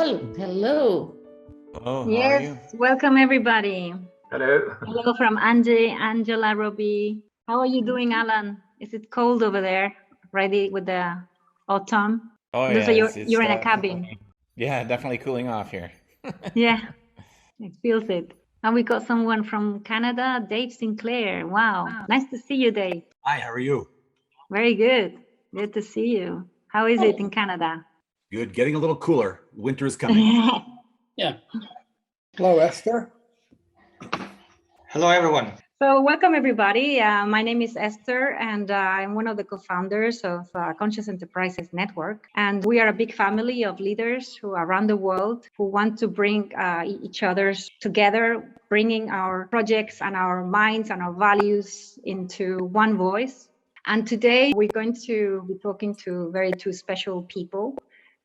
Paul, hello. Hello, how Yes, are you? welcome everybody. Hello. Hello from Angie, Angela, Robbie. How are you doing, Alan? Is it cold over there? Ready with the autumn? Oh Looks yeah, like it's you're in a cabin. definitely cooling off here. Yeah, it feels it. And we got someone from Canada, Dave Sinclair. Wow, nice to see you, Dave. Hi, how are you? Very good. Good to see you. How is it in Canada? Good. Getting a little cooler. Winter is coming. Yeah. Hello, Esther. Hello, everyone. So welcome everybody. My name is Esther and I'm one of the co-founders of Conscious Enterprises Network. And we are a big family of leaders who are around the world who want to bring each other's together, bringing our projects and our minds and our values into one voice. And today we're going to be talking to two special people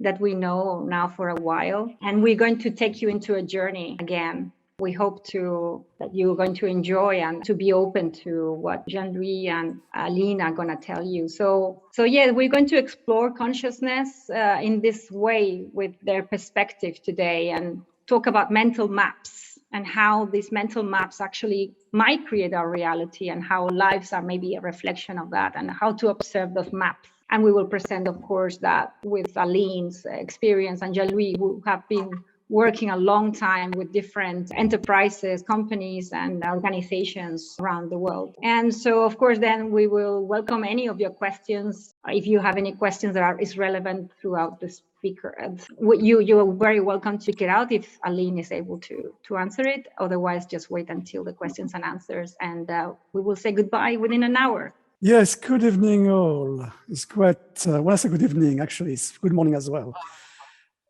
that we know now for a while. And we're going to take you into a journey again. We hope that you're going to enjoy and to be open to what Jean-Louis and Aline are going to tell you. So yeah, we're going to explore consciousness in this way with their perspective today and talk about mental maps and how these mental maps actually might create our reality and how lives are maybe a reflection of that and how to observe those maps. And we will present, of course, that with Aline's experience and Jean-Louis, who have been working a long time with different enterprises, companies, and organizations around the world. And so, of course, then we will welcome any of your questions. If you have any questions that is relevant throughout the speaker, you're very welcome to speak it out if Aline is able to answer it. Otherwise, just wait until the questions and answers, and we will say goodbye within an hour. Yes, good evening all. It's quite, when I say good evening, actually, it's good morning as well.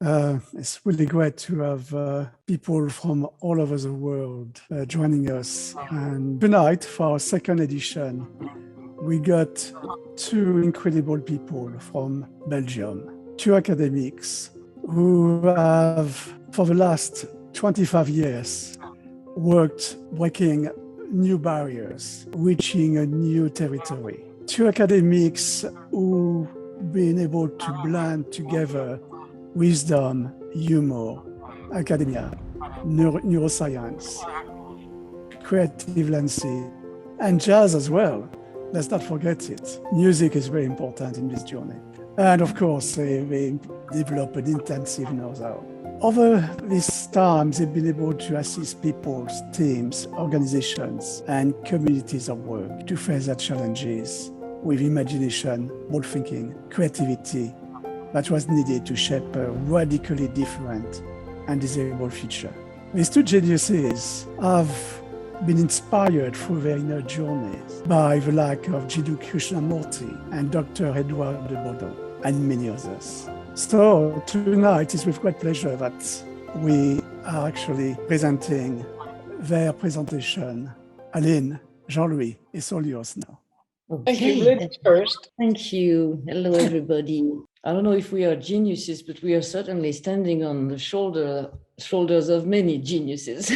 It's really great to have people from all over the world joining us. And tonight, for our second edition, we got two incredible people from Belgium, two academics who have, for the last 25 years, worked breaking new barriers, reaching a new territory. Two academics who've been able to blend together wisdom, humor, academia, neuroscience, creative landscape, and jazz as well. Let's not forget it. Music is very important in this journey. And of course, they develop an intensive know-how. Over this time, they've been able to assist people, teams, organizations, and communities of work to face their challenges with imagination, bold thinking, creativity, that was needed to shape a radically different and desirable future. These two geniuses have been inspired through their inner journeys by the like of Jiddu Krishnamurti and Dr. Edouard de Baudoin, and many others. So tonight is with great pleasure that we are actually presenting their presentation. Aline, Jean-Louis, it's all yours now. Okay. Thank you, ladies first. Thank you. Hello, everybody. I don't know if we are geniuses, but we are certainly standing on the shoulders of many geniuses.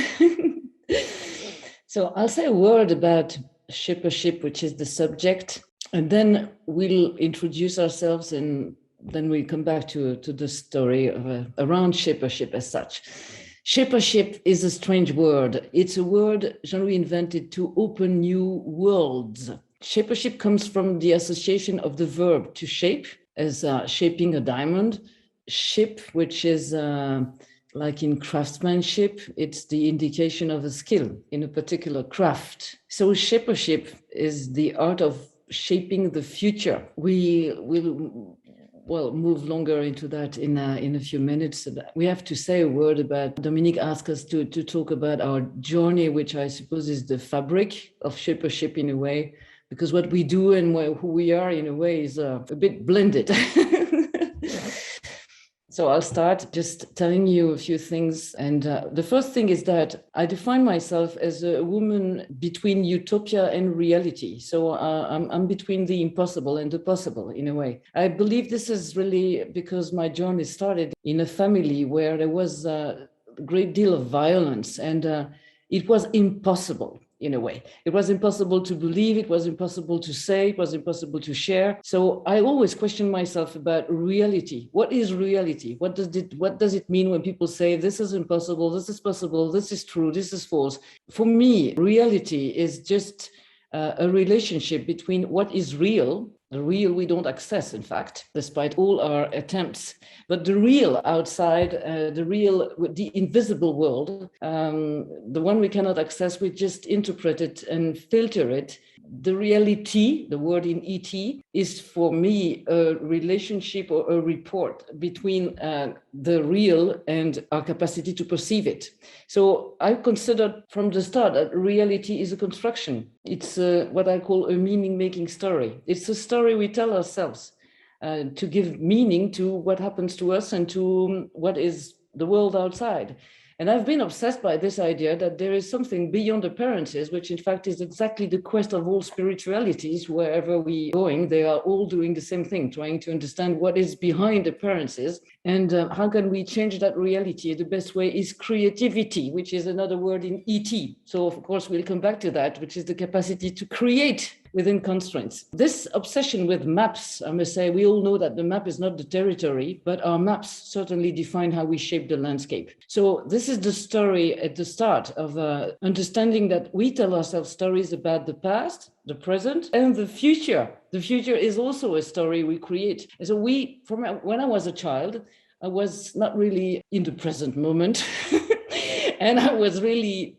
So I'll say a word about Shapership, which is the subject, and then we'll introduce ourselves and then we come back to the story around Shapership as such. Shapership is a strange word. It's a word Jean-Louis invented to open new worlds. Shapership comes from the association of the verb to shape, as shaping a diamond. Ship, which is like in craftsmanship, it's the indication of a skill in a particular craft. So Shapership is the art of shaping the future. We will move longer into that in a few minutes. We have to say a word about, Dominique asked us to talk about our journey, which I suppose is the fabric of Shapership in a way, because what we do and who we are in a way is a bit blended. So I'll start just telling you a few things. And the first thing is that I define myself as a woman between utopia and reality. So I'm between the impossible and the possible in a way. I believe this is really because my journey started in a family where there was a great deal of violence and it was impossible in a way. It was impossible to believe, it was impossible to say, it was impossible to share. So I always question myself about reality. What is reality? What does it mean when people say this is impossible, this is possible, this is true, this is false? For me, reality is just a relationship between what is real, the real we don't access, in fact, despite all our attempts, but the real outside, the invisible world, the one we cannot access, we just interpret it and filter it. The reality, the word in ET, is for me a relationship or a report between the real and our capacity to perceive it. So I considered from the start that reality is a construction. It's what I call a meaning-making story. It's a story we tell ourselves to give meaning to what happens to us and to what is the world outside. And I've been obsessed by this idea that there is something beyond appearances, which in fact is exactly the quest of all spiritualities. Wherever we are going, they are all doing the same thing, trying to understand what is behind appearances and how can we change that reality. The best way is creativity, which is another word in ET. So of course, we'll come back to that, which is the capacity to create within constraints. This obsession with maps, I must say, we all know that the map is not the territory, but our maps certainly define how we shape the landscape. So this is the story at the start of understanding that we tell ourselves stories about the past, the present, and the future. The future is also a story we create. And so when I was a child, I was not really in the present moment. And I was really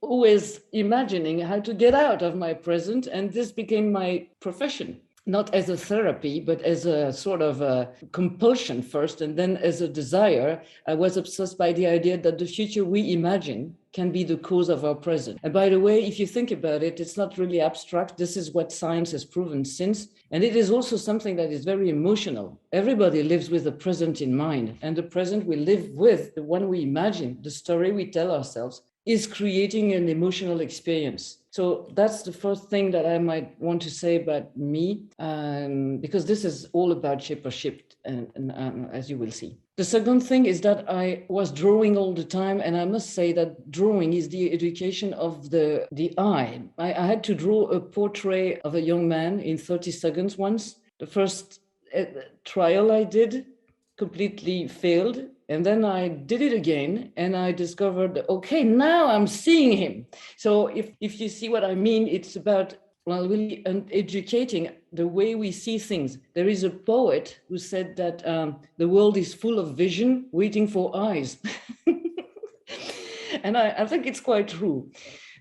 always imagining how to get out of my present. And this became my profession, not as a therapy, but as a sort of a compulsion first. And then as a desire, I was obsessed by the idea that the future we imagine can be the cause of our present. And by the way, if you think about it, it's not really abstract. This is what science has proven since. And it is also something that is very emotional. Everybody lives with the present in mind. And the present we live with, the one we imagine, the story we tell ourselves, is creating an emotional experience. So that's the first thing that I might want to say about me, because this is all about Shapership, and as you will see. The second thing is that I was drawing all the time, and I must say that drawing is the education of the eye. I had to draw a portrait of a young man in 30 seconds once. The first trial I did completely failed. And then I did it again and I discovered, okay, now I'm seeing him. So if you see what I mean, it's about, well, really educating the way we see things. There is a poet who said that the world is full of vision waiting for eyes. And I think it's quite true.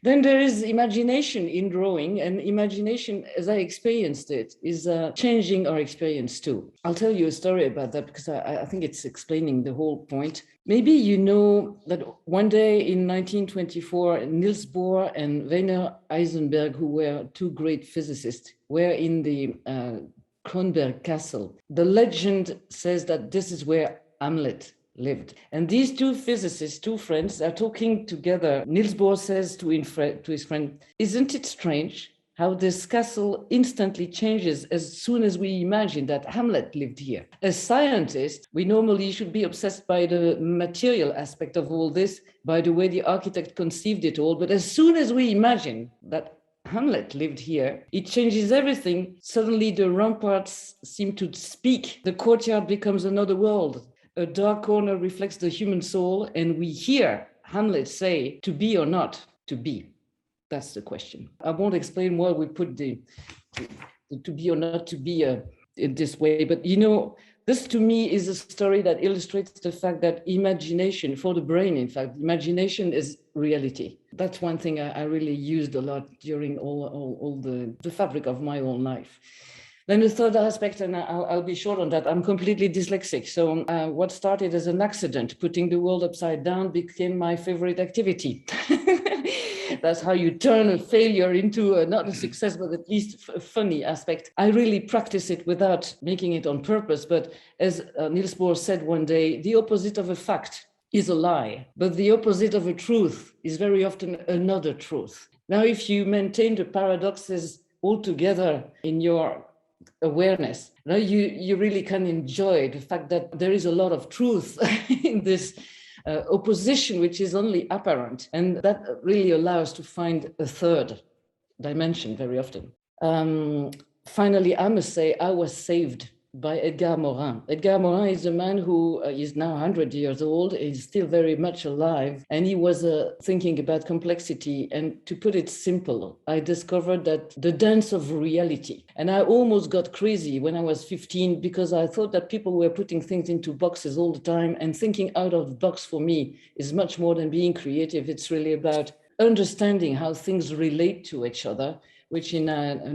Then there is imagination in drawing, and imagination, as I experienced it, is changing our experience too. I'll tell you a story about that because I think it's explaining the whole point. Maybe you know that one day in 1924, Niels Bohr and Werner Heisenberg, who were two great physicists, were in the Kronberg Castle. The legend says that this is where Hamlet lived. And these two physicists, two friends, are talking together. Niels Bohr says to his friend, "Isn't it strange how this castle instantly changes as soon as we imagine that Hamlet lived here?" As scientists, we normally should be obsessed by the material aspect of all this, by the way the architect conceived it all. But as soon as we imagine that Hamlet lived here, it changes everything. Suddenly the ramparts seem to speak. The courtyard becomes another world. A dark corner reflects the human soul, and we hear Hamlet say, "To be or not to be." That's the question. I won't explain why we put the to be or not to be in this way, but you know, this to me is a story that illustrates the fact that imagination, for the brain, in fact, imagination is reality. That's one thing I really used a lot during all the fabric of my own life. Then the third aspect, and I'll be short on that, I'm completely dyslexic. So what started as an accident, putting the world upside down, became my favorite activity. That's how you turn a failure into not a success, but at least a funny aspect. I really practice it without making it on purpose. But as Niels Bohr said one day, the opposite of a fact is a lie, but the opposite of a truth is very often another truth. Now, if you maintain the paradoxes all together in your awareness, now you really can enjoy the fact that there is a lot of truth in this opposition which is only apparent. And that really allows to find a third dimension very often. Finally, I must say I was saved by Edgar Morin. Edgar Morin is a man who is now 100 years old, is still very much alive, and he was thinking about complexity. And to put it simple, I discovered that the dance of reality. And I almost got crazy when I was 15 because I thought that people were putting things into boxes all the time, and thinking out of the box for me is much more than being creative. It's really about understanding how things relate to each other, which in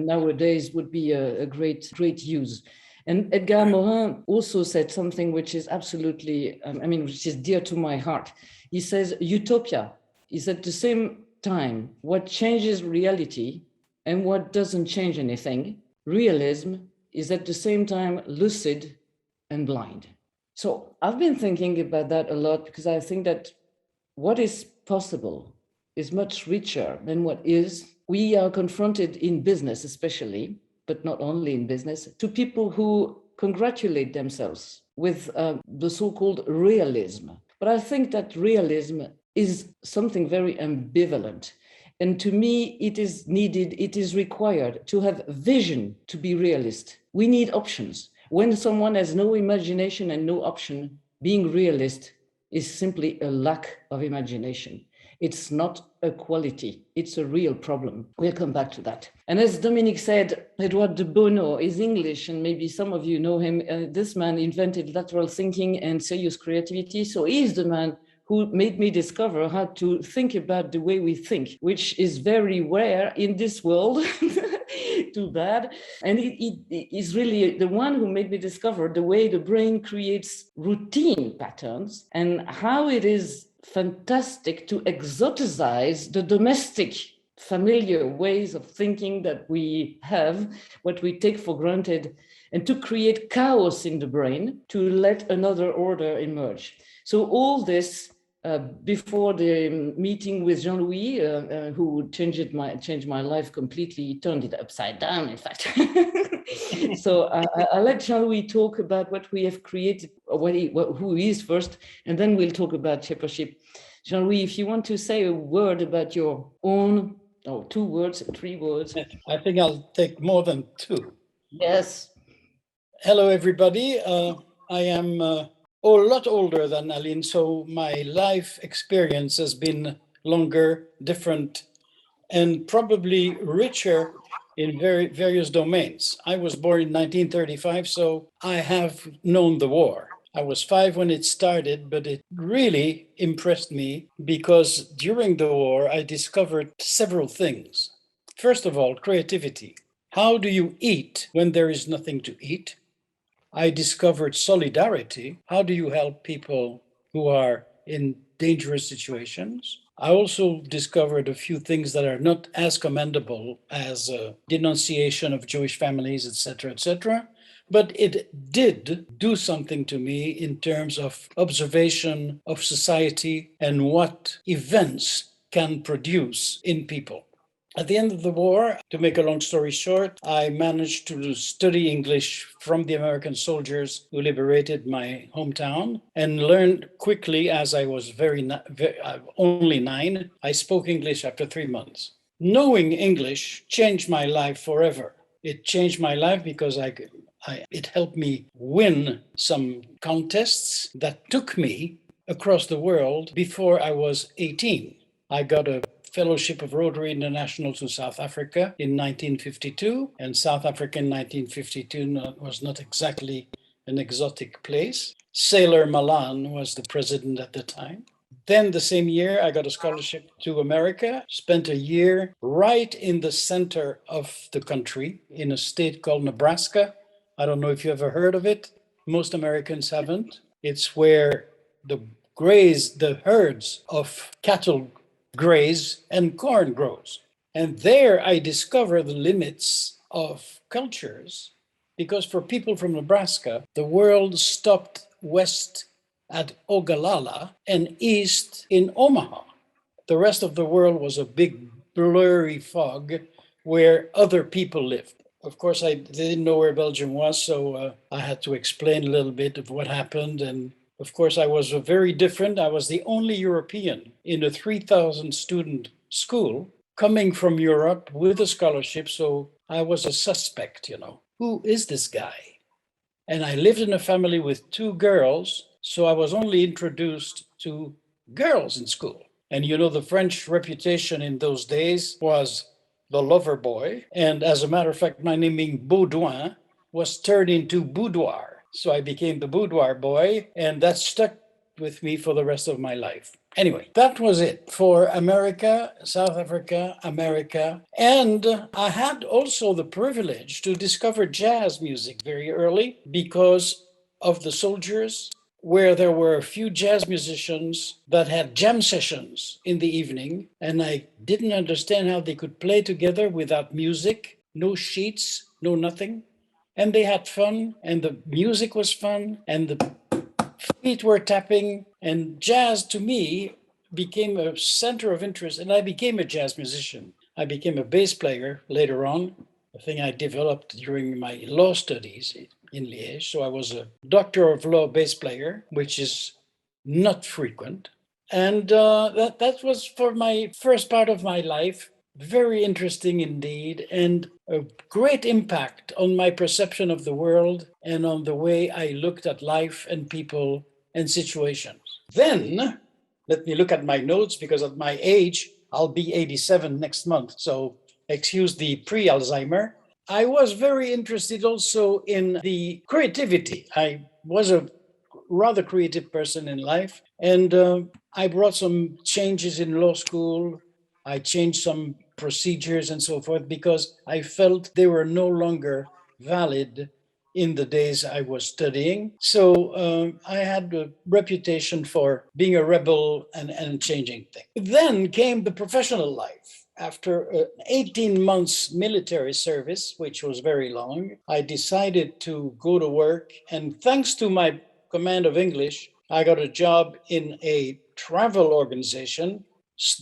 nowadays would be a great use. And Edgar Morin also said something which is absolutely, which is dear to my heart. He says, utopia is at the same time what changes reality and what doesn't change anything. Realism is at the same time lucid and blind. So I've been thinking about that a lot because I think that what is possible is much richer than what is. We are confronted in business especially, but not only in business, to people who congratulate themselves with the so-called realism. But I think that realism is something very ambivalent. And to me, it is needed, it is required to have vision to be realist. We need options. When someone has no imagination and no option, being realist is simply a lack of imagination. It's not a quality, it's a real problem. We'll come back to that. And as Dominique said, Edouard de Bono is English, and maybe some of you know him. This man invented lateral thinking and serious creativity. So he's the man who made me discover how to think about the way we think, which is very rare in this world. Too bad. And he is really the one who made me discover the way the brain creates routine patterns and how it is fantastic to exoticize the domestic familiar ways of thinking that we have, what we take for granted, and to create chaos in the brain to let another order emerge. So all this before the meeting with Jean-Louis, who changed my life completely, turned it upside down, in fact. So I'll let Jean-Louis talk about what we have created, who he is first, and then we'll talk about Shapership. Jean-Louis, if you want to say a word about your own, or 2 words, 3 words. I think I'll take more than 2. Yes. Hello, everybody. I am a lot older than Aline, so my life experience has been longer, different, and probably richer in various domains. I was born in 1935, so I have known the war. I was 5 when it started, but it really impressed me because during the war, I discovered several things. First of all, creativity. How do you eat when there is nothing to eat? I discovered solidarity. How do you help people who are in dangerous situations? I also discovered a few things that are not as commendable as denunciation of Jewish families, etc., etc. But it did do something to me in terms of observation of society and what events can produce in people. At the end of the war, to make a long story short, I managed to study English from the American soldiers who liberated my hometown and learned quickly as I was only 9. I spoke English after 3 months. Knowing English changed my life forever. It changed my life because it helped me win some contests that took me across the world before I was 18. I got a Fellowship of Rotary International to South Africa in 1952, and South Africa in 1952 was not exactly an exotic place. Sailor Malan was the president at the time. Then the same year, I got a scholarship to America, spent a year right in the center of the country in a state called Nebraska. I don't know if you ever heard of it. Most Americans haven't. It's where the herds of cattle graze and corn grows. And there I discover the limits of cultures, because for people from Nebraska, the world stopped west at Ogallala and east in Omaha. The rest of the world was a big blurry fog where other people lived. Of course, they didn't know where Belgium was, so I had to explain a little bit of what happened. And Of course, I was very different. I was the only European in a 3,000 student school coming from Europe with a scholarship. So I was a suspect, Who is this guy? And I lived in a family with two girls. So I was only introduced to girls in school. And the French reputation in those days was the lover boy. And as a matter of fact, my name being Baudoin was turned into boudoir. So I became the boudoir boy, and that stuck with me for the rest of my life. Anyway, that was it for America, South Africa, America. And I had also the privilege to discover jazz music very early because of the soldiers, where there were a few jazz musicians that had jam sessions in the evening. And I didn't understand how they could play together without music, no sheets, no nothing. And they had fun, and the music was fun, and the feet were tapping, and jazz to me became a center of interest, and I became a jazz musician. I became a bass player later on, a thing I developed during my law studies in Liège. So I was a doctor of law bass player, which is not frequent. And that was for my first part of my life. Very interesting indeed, and a great impact on my perception of the world and on the way I looked at life and people and situations. Then, let me look at my notes, because at my age, I'll be 87 next month, so excuse the pre-Alzheimer. I was very interested also in the creativity. I was a rather creative person in life, and I brought some changes in law school. I changed some procedures and so forth because I felt they were no longer valid in the days I was studying. So I had a reputation for being a rebel and changing things. Then came the professional life. After 18 months military service, which was very long, I decided to go to work. And thanks to my command of English, I got a job in a travel organization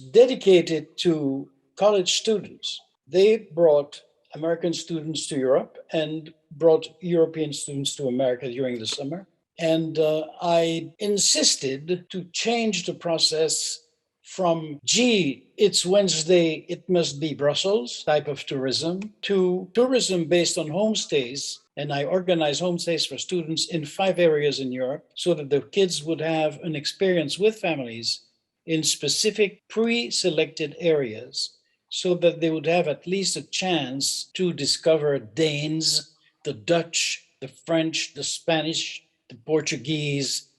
dedicated to college students. They brought American students to Europe and brought European students to America during the summer. And I insisted to change the process from, gee, it's Wednesday, it must be Brussels type of tourism, to tourism based on homestays. And I organize homestays for students in 5 areas in Europe so that the kids would have an experience with families in specific pre-selected areas, so that they would have at least a chance to discover Danes, the Dutch, the French, the Spanish, the Portuguese,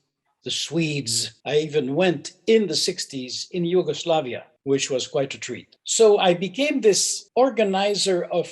the Swedes. I even went in the 60s in Yugoslavia, which was quite a treat. So I became this organizer of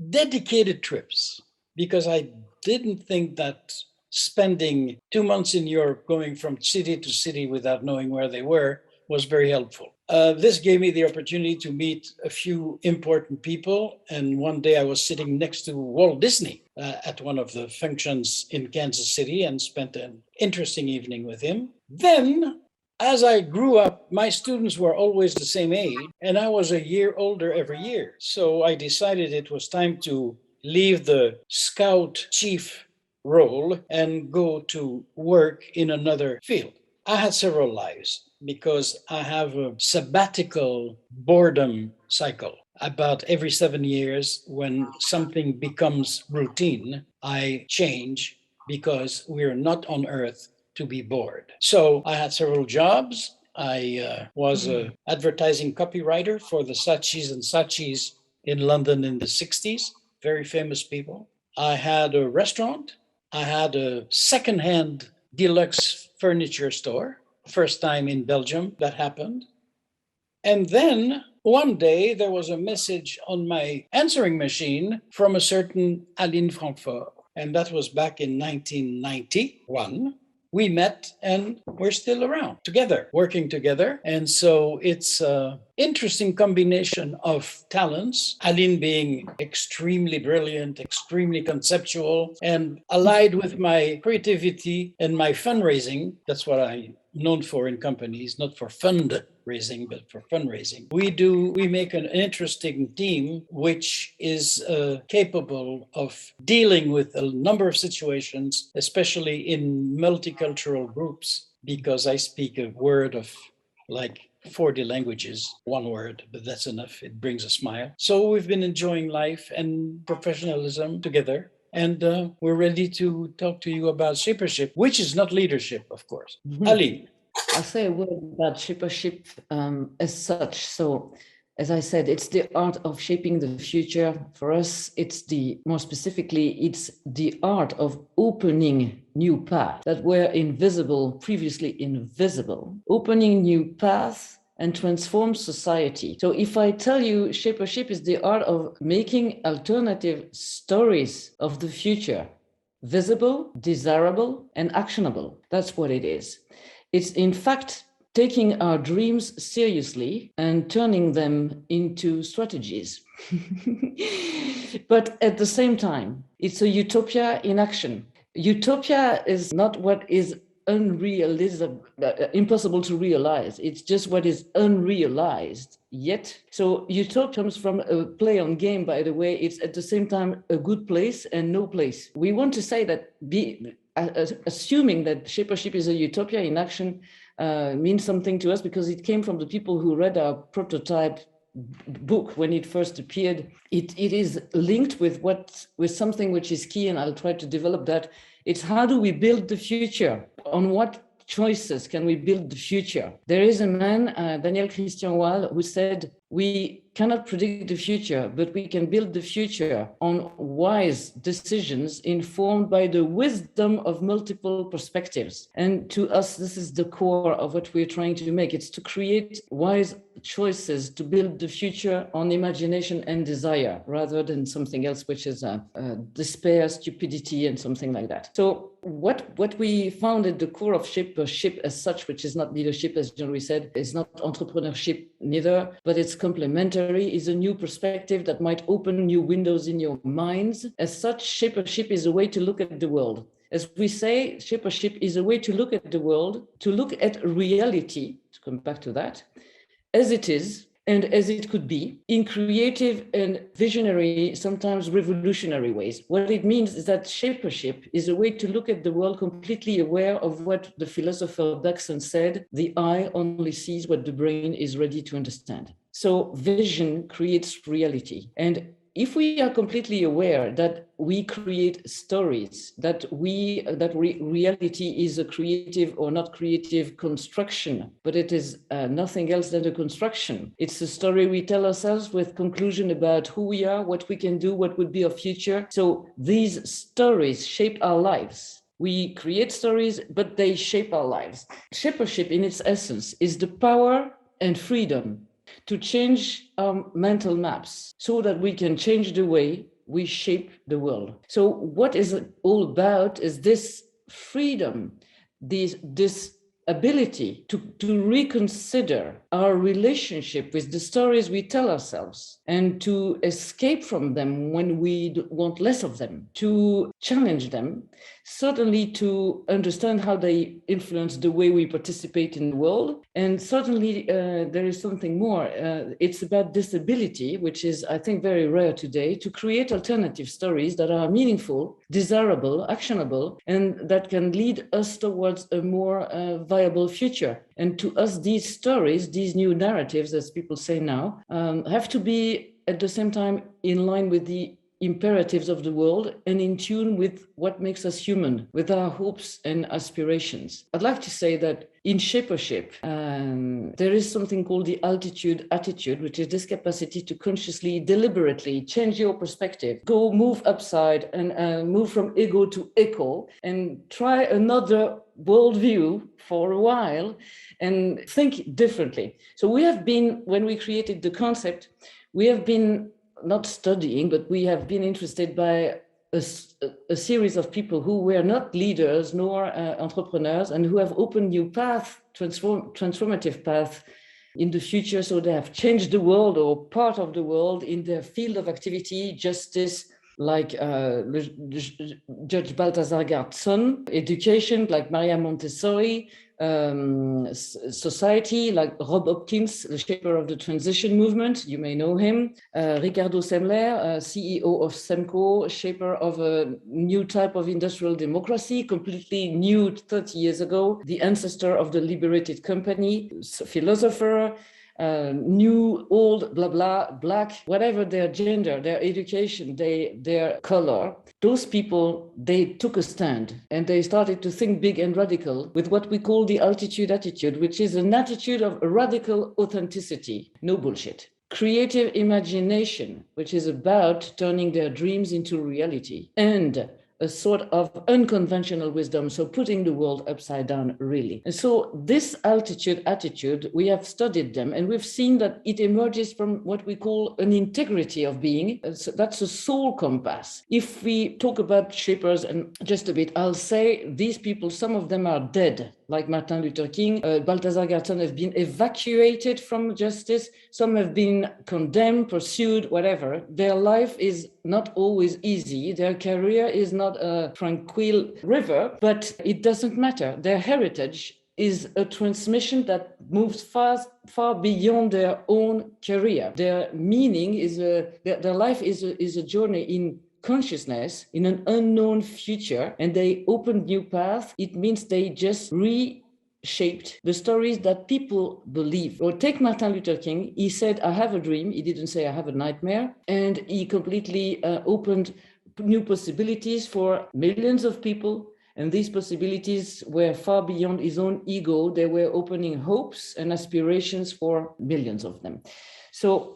dedicated trips because I didn't think that spending 2 months in Europe going from city to city without knowing where they were was very helpful. This gave me the opportunity to meet a few important people. And one day I was sitting next to Walt Disney at one of the functions in Kansas City and spent an interesting evening with him. Then, as I grew up, my students were always the same age, and I was a year older every year. So I decided it was time to leave the scout chief role and go to work in another field. I had several lives because I have a sabbatical boredom cycle. About every 7 years, when something becomes routine, I change because we're not on Earth to be bored. So I had several jobs. I was an advertising copywriter for the Saatchis and Saatchis in London in the 60s, very famous people. I had a restaurant. I had a secondhand deluxe furniture store. First time in Belgium that happened. And then one day there was a message on my answering machine from a certain Aline Frankfort. And that was back in 1991. We met and we're still around together, working together. And so it's an interesting combination of talents, Aline being extremely brilliant, extremely conceptual, and allied with my creativity and my fundraising. That's what I'm known for in companies, not for fundraising, raising, but for fundraising. We make an interesting team which is capable of dealing with a number of situations, especially in multicultural groups, because I speak a word of like 40 languages, one word, but that's enough. It brings a smile. So we've been enjoying life and professionalism together. And we're ready to talk to you about Shapership, which is not leadership, of course. Aline. I'll say a word about Shapership as such. So, as I said, it's the art of shaping the future. For us, more specifically, it's the art of opening new paths that were previously invisible, opening new paths and transform society. So if I tell you Shapership is the art of making alternative stories of the future, visible, desirable, and actionable, that's what it is. It's in fact taking our dreams seriously and turning them into strategies. But at the same time, it's a utopia in action. Utopia is not what is impossible to realize. It's just what is unrealized yet. So utopia comes from a play on game, by the way. It's at the same time a good place and no place. We want to say that assuming that Shapership is a utopia in action means something to us because it came from the people who read our prototype book when it first appeared. It is linked with something which is key, and I'll try to develop that. It's how do we build the future? On what choices can we build the future? There is a man, Daniel Christian Wall, who said, we cannot predict the future, but we can build the future on wise decisions informed by the wisdom of multiple perspectives. And to us, this is the core of what we're trying to make. It's to create wise choices to build the future on imagination and desire, rather than something else, which is despair, stupidity, and something like that. So what we found at the core of Shapership as such, which is not leadership, as Jean-Louis said, is not entrepreneurship neither, but it's complementary, is a new perspective that might open new windows in your minds. As such, Shapership is a way to look at the world. As we say, Shapership is a way to look at the world, to look at reality, to come back to that, as it is and as it could be, in creative and visionary, sometimes revolutionary ways. What it means is that Shapership is a way to look at the world completely aware of what the philosopher Bergson said, the eye only sees what the brain is ready to understand. So vision creates reality. And if we are completely aware that we create stories, that reality is a creative or not creative construction, but it is nothing else than a construction. It's a story we tell ourselves with conclusion about who we are, what we can do, what would be our future. So these stories shape our lives. We create stories, but they shape our lives. Shapership, in its essence, is the power and freedom to change our mental maps so that we can change the way we shape the world. So what is it all about is this freedom, this ability to reconsider our relationship with the stories we tell ourselves and to escape from them when we want less of them, to challenge them, certainly to understand how they influence the way we participate in the world. And certainly there is something more. It's about this ability, which is, I think, very rare today, to create alternative stories that are meaningful, desirable, actionable, and that can lead us towards a more viable future. And to us, these stories, these new narratives, as people say now, have to be at the same time in line with the imperatives of the world and in tune with what makes us human, with our hopes and aspirations. I'd like to say that in Shapership, there is something called the altitude attitude, which is this capacity to consciously, deliberately change your perspective, move upside and move from ego to echo and try another worldview for a while and think differently. So we have been, when we created the concept, we have been not studying, but we have been interested by a series of people who were not leaders nor entrepreneurs and who have opened new paths, transformative paths in the future. So they have changed the world or part of the world in their field of activity, justice, like Judge Balthazar Garzón, education, like Maria Montessori, society, like Rob Hopkins, the shaper of the transition movement, you may know him, Ricardo Semler, CEO of Semco, shaper of a new type of industrial democracy, completely new 30 years ago, the ancestor of the liberated company, philosopher, new, old, blah, blah, black, whatever their gender, their education, their color, those people, they took a stand and they started to think big and radical with what we call the altitude attitude, which is an attitude of radical authenticity, no bullshit. Creative imagination, which is about turning their dreams into reality, and a sort of unconventional wisdom, so putting the world upside down, really. And so this altitude attitude, we have studied them, and we've seen that it emerges from what we call an integrity of being. So that's a soul compass. If we talk about shapers, and just a bit, I'll say these people, some of them are dead, like Martin Luther King. Balthazar Garton have been evacuated from justice. Some have been condemned, pursued, whatever. Their life is not always easy. Their career is not a tranquil river, but it doesn't matter. Their heritage is a transmission that moves far beyond their own career. Their meaning is their life is a journey in consciousness in an unknown future, and they open new paths. It means they just reshaped the stories that people believe. Or take Martin Luther King. He said, I have a dream. He didn't say I have a nightmare. And he completely opened new possibilities for millions of people. And these possibilities were far beyond his own ego. They were opening hopes and aspirations for millions of them. So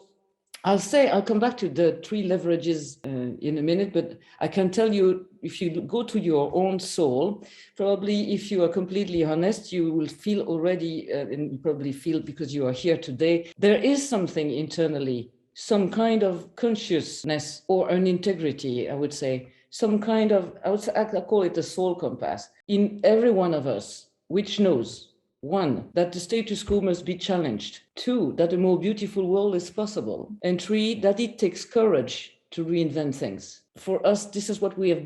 I'll come back to the three leverages in a minute, but I can tell you, if you go to your own soul, probably if you are completely honest, you will feel already, and you probably feel because you are here today, there is something internally, some kind of consciousness or an integrity, I would say, some kind of, I call it a soul compass in every one of us, which knows, 1, that the status quo must be challenged. 2, that a more beautiful world is possible. And 3, that it takes courage to reinvent things. For us, this is what we have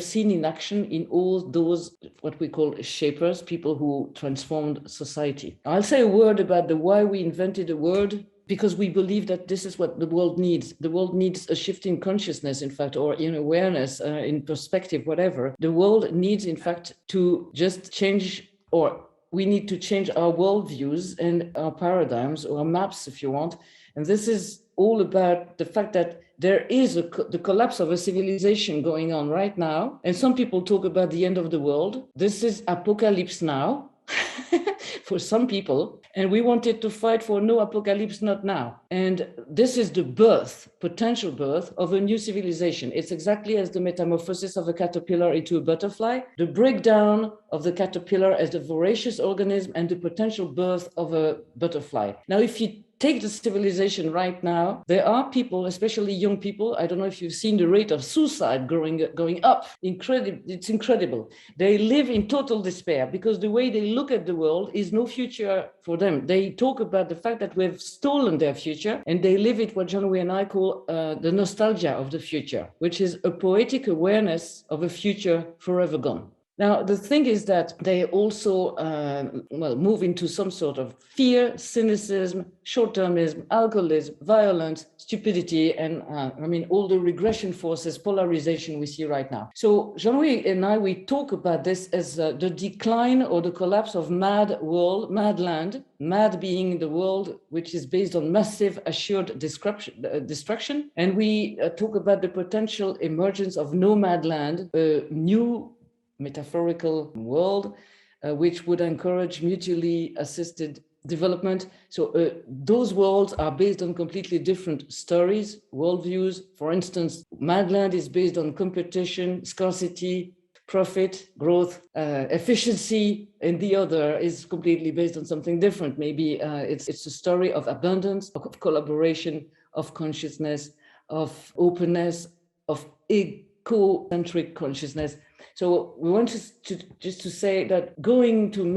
seen in action in all those, what we call shapers, people who transformed society. I'll say a word about the why we invented a word, because we believe that this is what the world needs. The world needs a shift in consciousness, in fact, or in awareness, in perspective, whatever. The world needs, in fact, to just change, or we need to change our worldviews and our paradigms, or maps, if you want. And this is all about the fact that there is the collapse of a civilization going on right now. And some people talk about the end of the world. This is apocalypse now for some people. And we wanted to fight for no apocalypse, not now. And this is the potential birth of a new civilization. It's exactly as the metamorphosis of a caterpillar into a butterfly, the breakdown of the caterpillar as the voracious organism, and the potential birth of a butterfly. Now, if you take the civilization right now, there are people, especially young people, I don't know if you've seen the rate of suicide going up. It's incredible. They live in total despair because the way they look at the world is no future for them. They talk about the fact that we've stolen their future, and they live it what Jean-Louis and I call the nostalgia of the future, which is a poetic awareness of a future forever gone. Now, the thing is that they also move into some sort of fear, cynicism, short-termism, alcoholism, violence, stupidity, and all the regression forces, polarization we see right now. So Jean-Louis and I, we talk about this as the decline or the collapse of mad world, mad land, being the world which is based on massive assured destruction. And we talk about the potential emergence of nomad land, a new metaphorical world, which would encourage mutually assisted development. So those worlds are based on completely different stories, worldviews. For instance, Madland is based on competition, scarcity, profit, growth, efficiency, and the other is completely based on something different. Maybe it's a story of abundance, of collaboration, of consciousness, of openness, of eco-centric consciousness. So we want to say that going from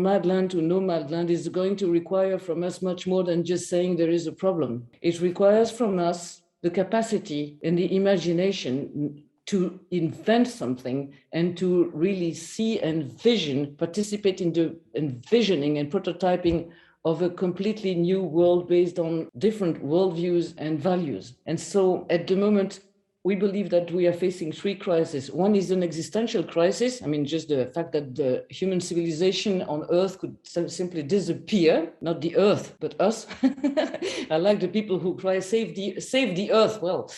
madland to no madland is going to require from us much more than just saying there is a problem. It requires from us the capacity and the imagination to invent something and to really see and vision, participate in the envisioning and prototyping of a completely new world based on different worldviews and values. And so at the moment, we believe that we are facing three crises. One is an existential crisis. I mean, just the fact that the human civilization on Earth could simply disappear, not the Earth, but us. I like the people who cry, save the Earth. Well,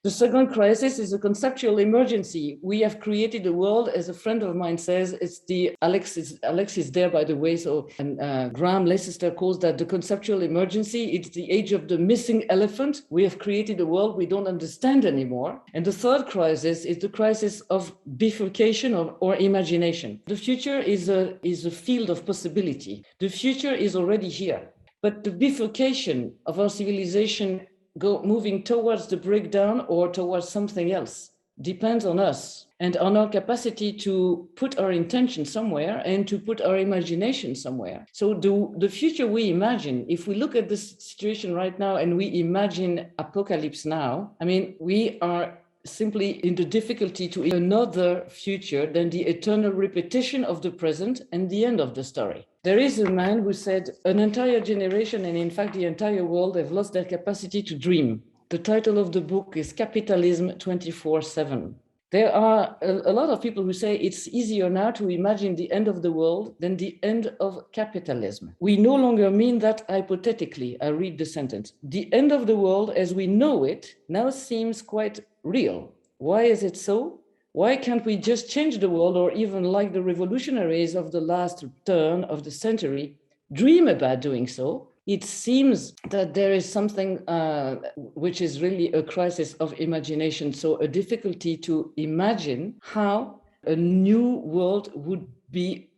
the second crisis is a conceptual emergency. We have created a world, as a friend of mine says, it's the Alex is there, by the way. So, and Graham Leicester calls that the conceptual emergency. It's the age of the missing elephant. We have created a world we don't understand anymore. And the third crisis is the crisis of bifurcation or imagination. The future is a field of possibility. The future is already here, but the bifurcation of our civilization moving towards the breakdown or towards something else depends on us and on our capacity to put our intention somewhere and to put our imagination somewhere. So the future we imagine, if we look at this situation right now and we imagine apocalypse now, I mean, we are simply in the difficulty to another future than the eternal repetition of the present and the end of the story. There is a man who said an entire generation, and in fact the entire world, have lost their capacity to dream. The title of the book is Capitalism 24/7. There are a lot of people who say it's easier now to imagine the end of the world than the end of capitalism. We no longer mean that hypothetically. I read the sentence. The end of the world as we know it now seems quite real. Why is it so? Why can't we just change the world, or even like the revolutionaries of the last turn of the century, dream about doing so? It seems that there is something which is really a crisis of imagination. So a difficulty to imagine how a new world would be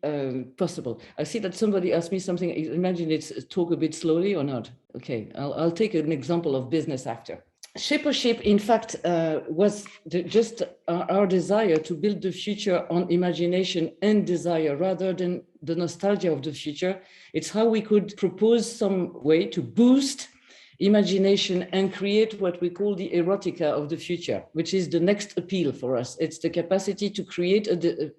possible. I see that somebody asked me something. Imagine it's talk a bit slowly or not. Okay, I'll take an example of business after. Shapership, in fact, was just our desire to build the future on imagination and desire rather than the nostalgia of the future. It's how we could propose some way to boost imagination and create what we call the erotica of the future, which is the next appeal for us. It's the capacity to create,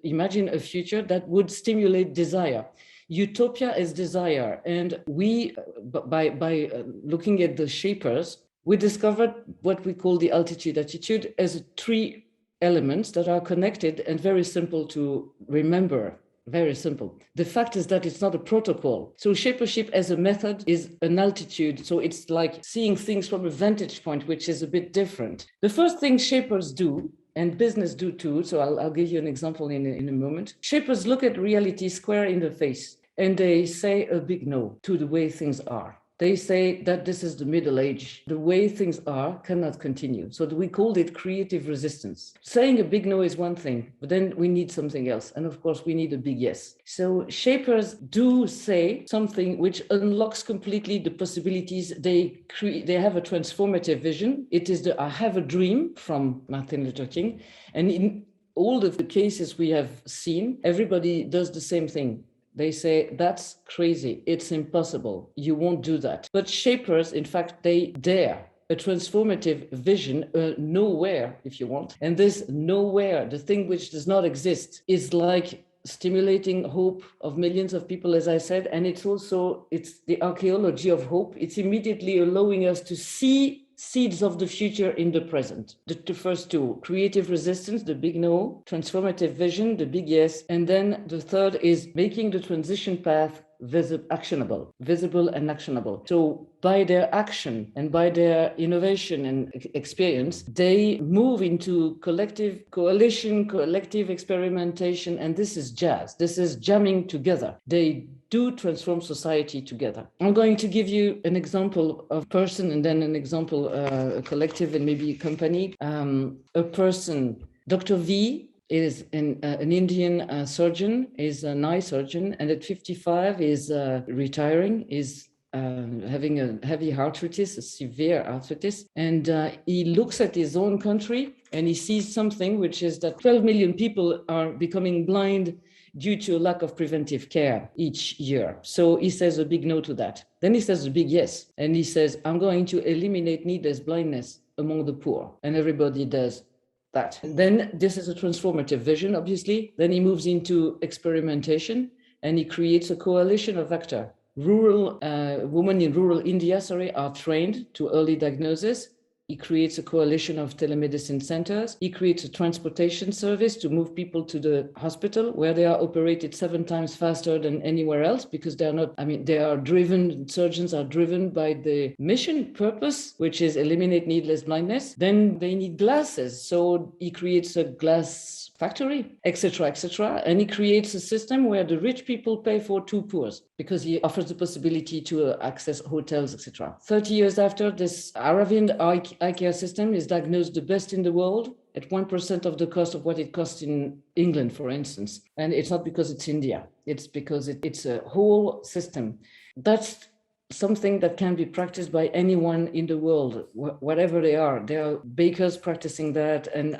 imagine a future that would stimulate desire. Utopia is desire. And we, by looking at the shapers, we discovered what we call the altitude attitude as three elements that are connected and very simple to remember. Very simple. The fact is that it's not a protocol. So Shapership as a method is an altitude. So it's like seeing things from a vantage point, which is a bit different. The first thing shapers do, and business do too, so I'll give you an example in a moment. Shapers look at reality square in the face and they say a big no to the way things are. They say that this is the Middle Age. The way things are cannot continue. So we called it creative resistance. Saying a big no is one thing, but then we need something else. And of course, we need a big yes. So shapers do say something which unlocks completely the possibilities. They have a transformative vision. It is the I have a dream from Martin Luther King. And in all of the cases we have seen, everybody does the same thing. They say, that's crazy, it's impossible, you won't do that. But shapers, in fact, they dare a transformative vision, nowhere, if you want. And this nowhere, the thing which does not exist, is like stimulating hope of millions of people, as I said. And it's the archaeology of hope. It's immediately allowing us to see seeds of the future in the present. The first two, creative resistance, the big no, transformative vision, the big yes. And then the third is making the transition path visible and actionable. So by their action and by their innovation and experience, they move into collective coalition, collective experimentation, and this is jazz. This is jamming together. They do transform society together. I'm going to give you an example of person and then an example, a collective and maybe a company. A person, Dr. V, is an Indian surgeon, is an eye surgeon, and at 55 is retiring, is having a heavy arthritis, a severe arthritis, and he looks at his own country and he sees something, which is that 12 million people are becoming blind due to a lack of preventive care each year. So he says a big no to that. Then he says a big yes, and he says, I'm going to eliminate needless blindness among the poor. And everybody does, that. And then this is a transformative vision, obviously. Then he moves into experimentation and he creates a coalition of actors. Rural women in rural India, are trained to early diagnosis. He creates a coalition of telemedicine centers. He creates a transportation service to move people to the hospital, where they are operated 7 times faster than anywhere else, because they are not, they are driven, surgeons are driven by the mission purpose, which is eliminate needless blindness. Then they need glasses. So he creates a glass factory, etc., etc. And he creates a system where the rich people pay for 2 poors, because he offers the possibility to access hotels, etc. 30 years after, this Aravind eye care system is diagnosed the best in the world at 1% of the cost of what it costs in England, for instance. And it's not because it's India, it's because it's a whole system. That's something that can be practiced by anyone in the world, whatever they are. There are bakers practicing that, and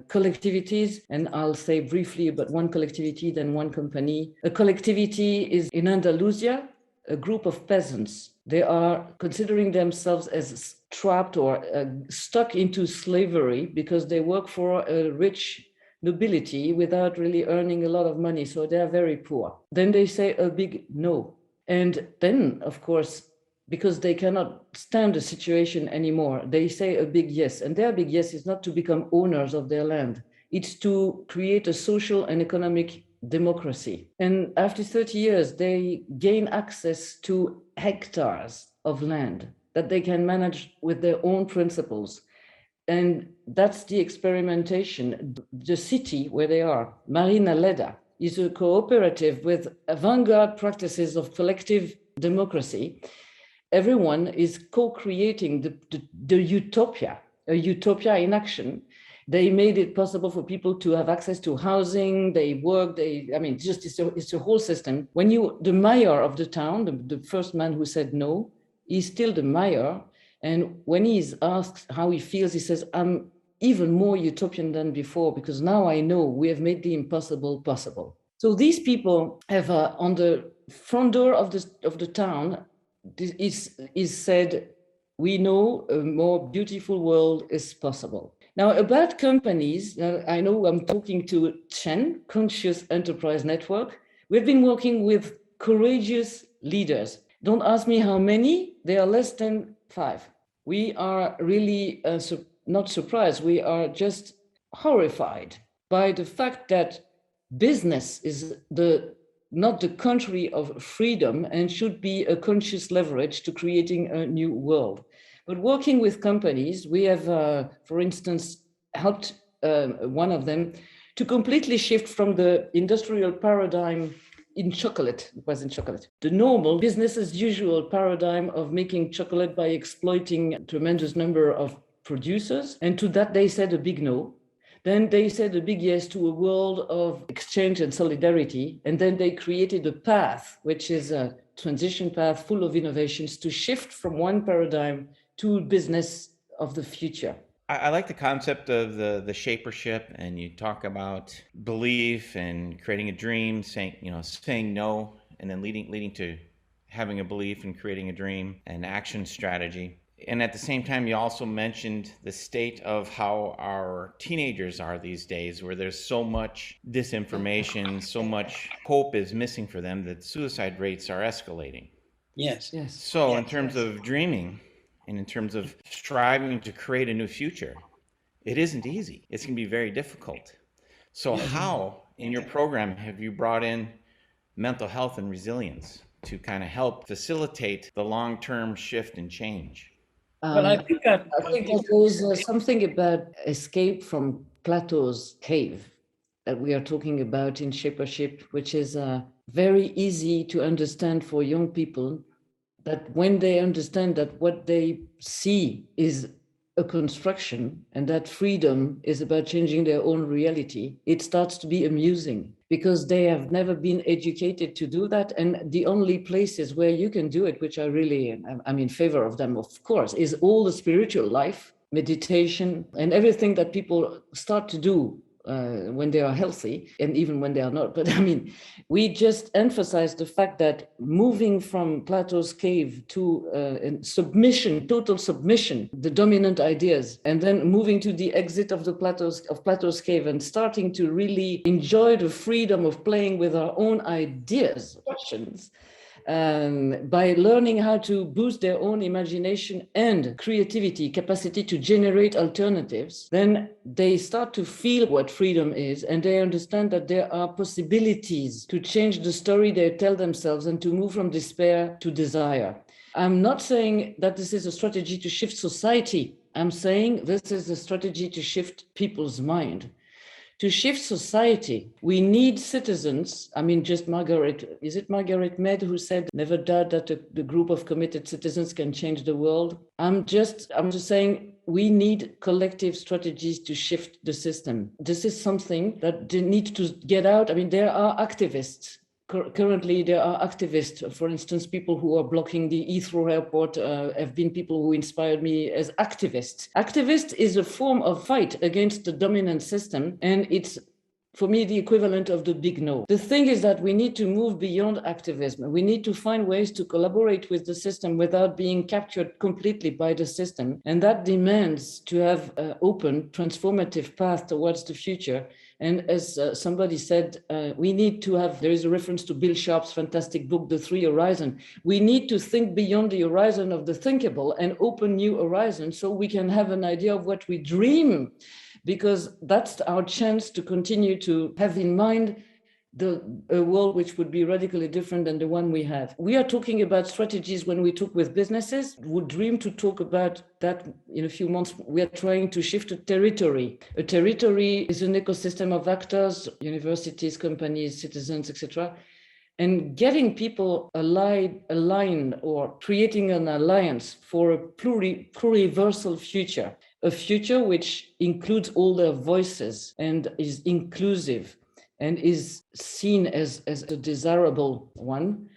collectivities. And I'll say briefly about one collectivity, then one company. A collectivity is in Andalusia, a group of peasants. They are considering themselves as trapped or stuck into slavery because they work for a rich nobility without really earning a lot of money. So they are very poor. Then they say a big no. And then, of course, because they cannot stand the situation anymore, they say a big yes. And their big yes is not to become owners of their land. It's to create a social and economic democracy. And after 30 years, they gain access to hectares of land that they can manage with their own principles. And that's the experimentation. The city where they are, Marina Leda, is a cooperative with avant-garde practices of collective democracy. Everyone is co-creating the utopia, a utopia in action. They made it possible for people to have access to housing, they work, it's a whole system. When the mayor of the town, the first man who said no, he's still the mayor. And when he's asked how he feels, he says, I'm even more utopian than before, because now I know we have made the impossible possible. So these people have on the front door of the town is said, we know a more beautiful world is possible. Now, about companies, I know I'm talking to Chen, Conscious Enterprise Network. We've been working with courageous leaders. Don't ask me how many, they are less than 5. We are really not surprised, we are just horrified by the fact that business is not the country of freedom and should be a conscious leverage to creating a new world. But working with companies, we have, for instance, helped one of them to completely shift from the industrial paradigm in chocolate. It was in chocolate. The normal business as usual paradigm of making chocolate by exploiting a tremendous number of producers. And to that, they said a big no. Then they said a big yes to a world of exchange and solidarity. And then they created a path, which is a transition path full of innovations to shift from one paradigm to business of the future. I like the concept of the Shapership, and you talk about belief and creating a dream, saying no, and then leading to having a belief and creating a dream and action strategy. And at the same time, you also mentioned the state of how our teenagers are these days, where there's so much disinformation, so much hope is missing for them that suicide rates are escalating. Yes. So in terms of dreaming, and in terms of striving to create a new future, it isn't easy. It's going to be very difficult. So how, in your program, have you brought in mental health and resilience to kind of help facilitate the long-term shift and change? Well, I think that there's something about escape from Plato's cave that we are talking about in Shapership, which is very easy to understand for young people, that when they understand that what they see is a construction and that freedom is about changing their own reality, it starts to be amusing because they have never been educated to do that. And the only places where you can do it, which I'm in favor of them, of course, is all the spiritual life, meditation, and everything that people start to do when they are healthy, and even when they are not. But I mean, we just emphasize the fact that moving from Plato's cave to submission, total submission, the dominant ideas, and then moving to the exit of Plato's cave and starting to really enjoy the freedom of playing with our own ideas, questions, by learning how to boost their own imagination and creativity, capacity to generate alternatives, then they start to feel what freedom is, and they understand that there are possibilities to change the story they tell themselves and to move from despair to desire. I'm not saying that this is a strategy to shift society. I'm saying this is a strategy to shift people's mind. To shift society, we need citizens. I mean, just is it Margaret Mead who said, never doubt that the group of committed citizens can change the world? I'm just saying we need collective strategies to shift the system. This is something that they need to get out. I mean, there are activists. Currently, there are activists, for instance, people who are blocking the Heathrow airport have been people who inspired me as activists. Activist is a form of fight against the dominant system, and it's, for me, the equivalent of the big no. The thing is that we need to move beyond activism. We need to find ways to collaborate with the system without being captured completely by the system. And that demands to have an open, transformative path towards the future. And as somebody said, we need to have, there is a reference to Bill Sharp's fantastic book, The Three Horizons. We need to think beyond the horizon of the thinkable and open new horizons so we can have an idea of what we dream, because that's our chance to continue to have in mind a world which would be radically different than the one we have. We are talking about strategies when we talk with businesses. We would dream to talk about that in a few months. We are trying to shift a territory. A territory is an ecosystem of actors, universities, companies, citizens, etc. And getting people aligned or creating an alliance for a pluriversal future, a future which includes all their voices and is inclusive and is seen as a desirable one,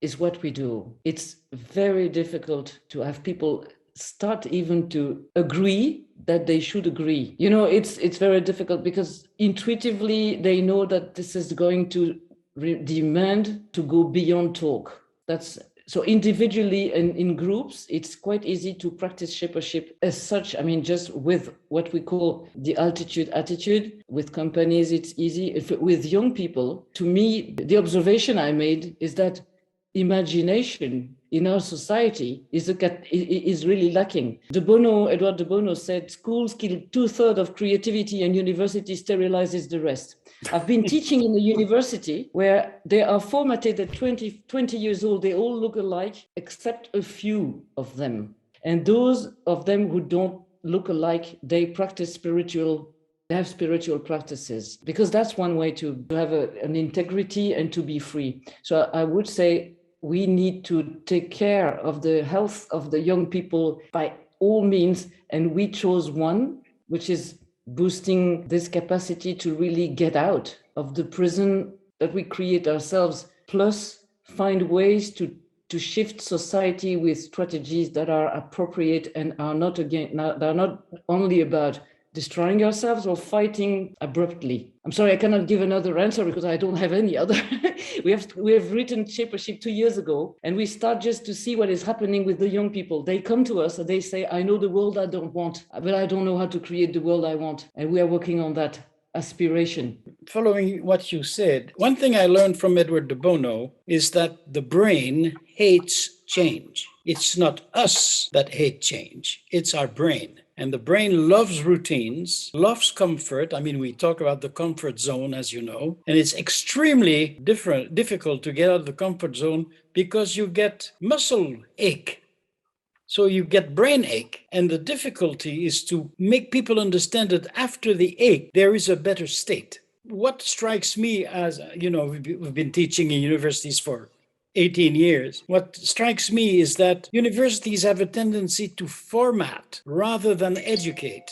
is what we do. It's very difficult to have people start even to agree that they should agree. You know, it's very difficult because intuitively they know that this is going to demand to go beyond talk. So individually and in groups, it's quite easy to practice shapership as such. I mean, just with what we call the altitude attitude. With companies, it's easy. With young people, to me, the observation I made is that imagination in our society is really lacking. Edward de Bono said, schools kill 2/3 of creativity and university sterilizes the rest. I've been teaching in a university where they are formatted at 20 years old. They all look alike, except a few of them. And those of them who don't look alike, they have spiritual practices, because that's one way to have an integrity and to be free. So I would say we need to take care of the health of the young people by all means. And we chose one, which is boosting this capacity to really get out of the prison that we create ourselves, plus find ways to shift society with strategies that are appropriate and are not only about destroying ourselves or fighting abruptly. I'm sorry, I cannot give another answer because I don't have any other. We have written Shapership 2 years ago, and we start just to see what is happening with the young people. They come to us and they say, I know the world I don't want, but I don't know how to create the world I want. And we are working on that aspiration. Following what you said, one thing I learned from Edward de Bono is that the brain hates change. It's not us that hate change, it's our brain. And the brain loves routines, loves comfort. I mean, we talk about the comfort zone, as you know, and it's extremely difficult to get out of the comfort zone because you get muscle ache. So you get brain ache. And the difficulty is to make people understand that after the ache, there is a better state. What strikes me as, you know, we've been teaching in universities for 18 years. What strikes me is that universities have a tendency to format rather than educate.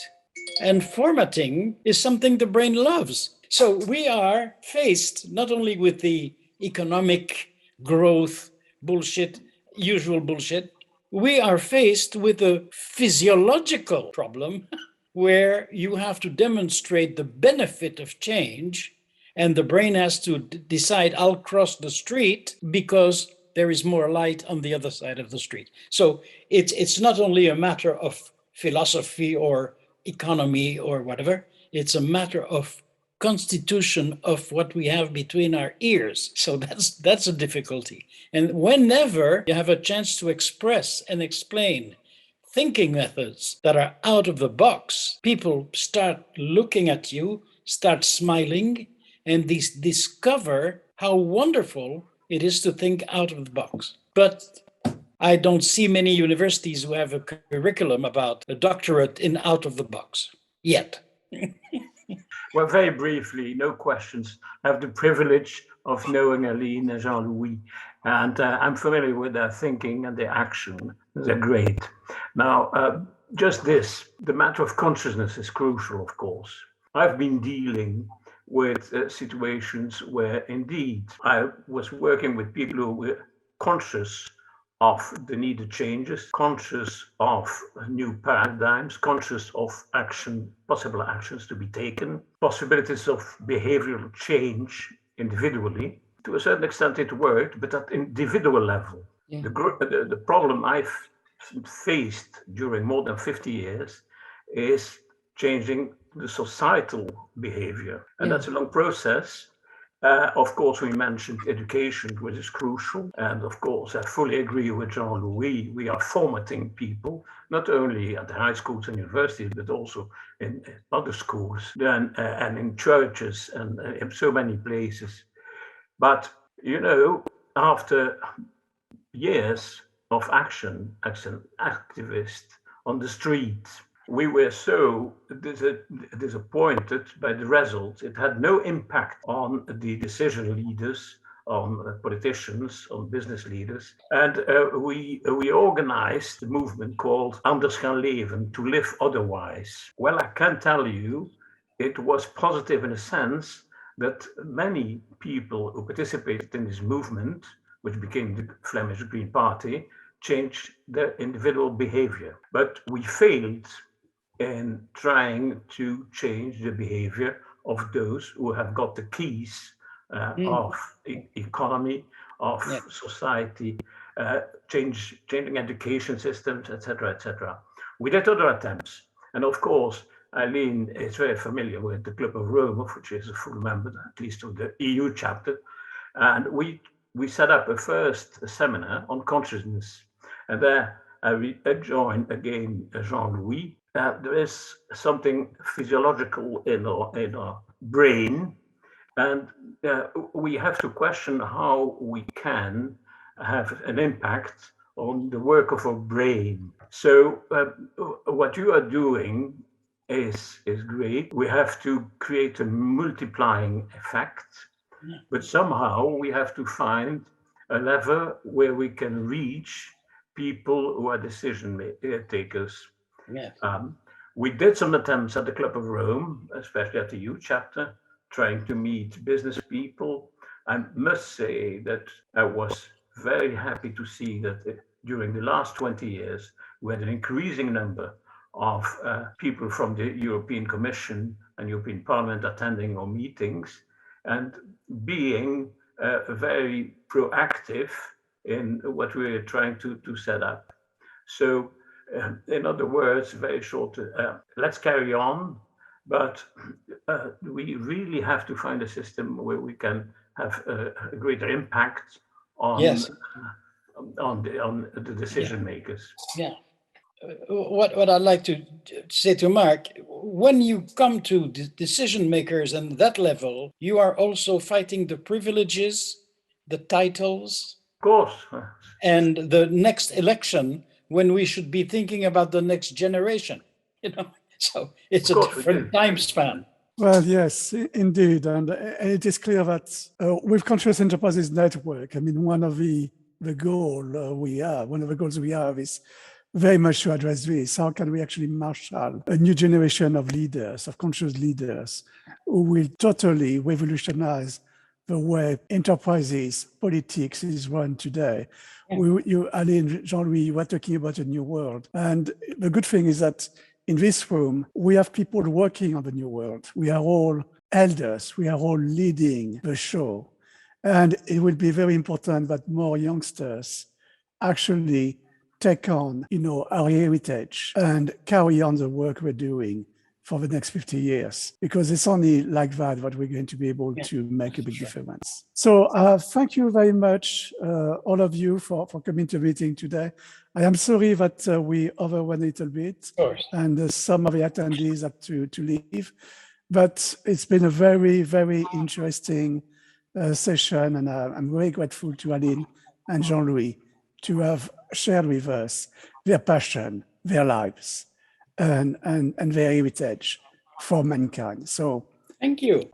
And formatting is something the brain loves. So we are faced not only with the economic growth bullshit, usual bullshit, we are faced with a physiological problem where you have to demonstrate the benefit of change, and the brain has to decide, I'll cross the street because there is more light on the other side of the street. So it's not only a matter of philosophy or economy or whatever, it's a matter of constitution of what we have between our ears. So that's a difficulty. And whenever you have a chance to express and explain thinking methods that are out of the box, people start looking at you, start smiling, and discover how wonderful it is to think out of the box. But I don't see many universities who have a curriculum about a doctorate in out of the box yet. Well, very briefly, no questions. I have the privilege of knowing Aline and Jean-Louis, and I'm familiar with their thinking and their action. They're great. Now, just this, the matter of consciousness is crucial, of course. I've been dealing with situations where indeed I was working with people who were conscious of the needed changes, conscious of new paradigms, conscious of action, possible actions to be taken, possibilities of behavioral change individually. To a certain extent it worked, but at individual level. Yeah. The problem I've faced during more than 50 years is changing the societal behavior. And that's a long process. Of course, we mentioned education, which is crucial. And of course, I fully agree with Jean-Louis. We are formatting people, not only at the high schools and universities, but also in other schools and in churches and in so many places. But, you know, after years of action as an activist on the streets, we were so disappointed by the results. It had no impact on the decision leaders, on politicians, on business leaders. And we organized a movement called Anders gaan leven, to live otherwise. Well, I can tell you, it was positive in a sense that many people who participated in this movement, which became the Flemish Green Party, changed their individual behavior. But we failed in trying to change the behavior of those who have got the keys of economy, of society, changing education systems, etc., etc. We did other attempts. And of course, Aline is very familiar with the Club of Rome, of which she is a full member, at least of the EU chapter. And we set up a first seminar on consciousness. And there I joined again Jean-Louis. There is something physiological in our brain, and we have to question how we can have an impact on the work of our brain. So what you are doing is great. We have to create a multiplying effect, but somehow we have to find a level where we can reach people who are decision takers. Yes. We did some attempts at the Club of Rome, especially at the EU chapter, trying to meet business people. I must say that I was very happy to see that during the last 20 years, we had an increasing number of people from the European Commission and European Parliament attending our meetings and being very proactive in what we are trying to set up. So, in other words, very short, let's carry on, but we really have to find a system where we can have a greater impact on, on the decision makers. Yeah. What I'd like to say to Mark, when you come to decision makers and that level, you are also fighting the privileges, the titles, of course, and the next election, when we should be thinking about the next generation, you know. So it's a different time span. Well, yes, indeed, and it is clear that with Conscious Enterprises Network, I mean, one of the goals we have is very much to address this. How can we actually marshal a new generation of leaders, of conscious leaders, who will totally revolutionize the way enterprises, politics is run today? Yeah. You, Aline, Jean-Louis, you were talking about a new world. And the good thing is that in this room, we have people working on the new world. We are all elders. We are all leading the show. And it will be very important that more youngsters actually take on, our heritage and carry on the work we're doing for the next 50 years, because it's only like that we're going to be able to make a big difference. So thank you very much, all of you, for coming to the meeting today. I am sorry that we overwent a little bit, and some of the attendees had to leave, but it's been a very, very interesting session, and I'm very grateful to Aline and Jean-Louis to have shared with us their passion, their lives, and their heritage for mankind. So Thank you.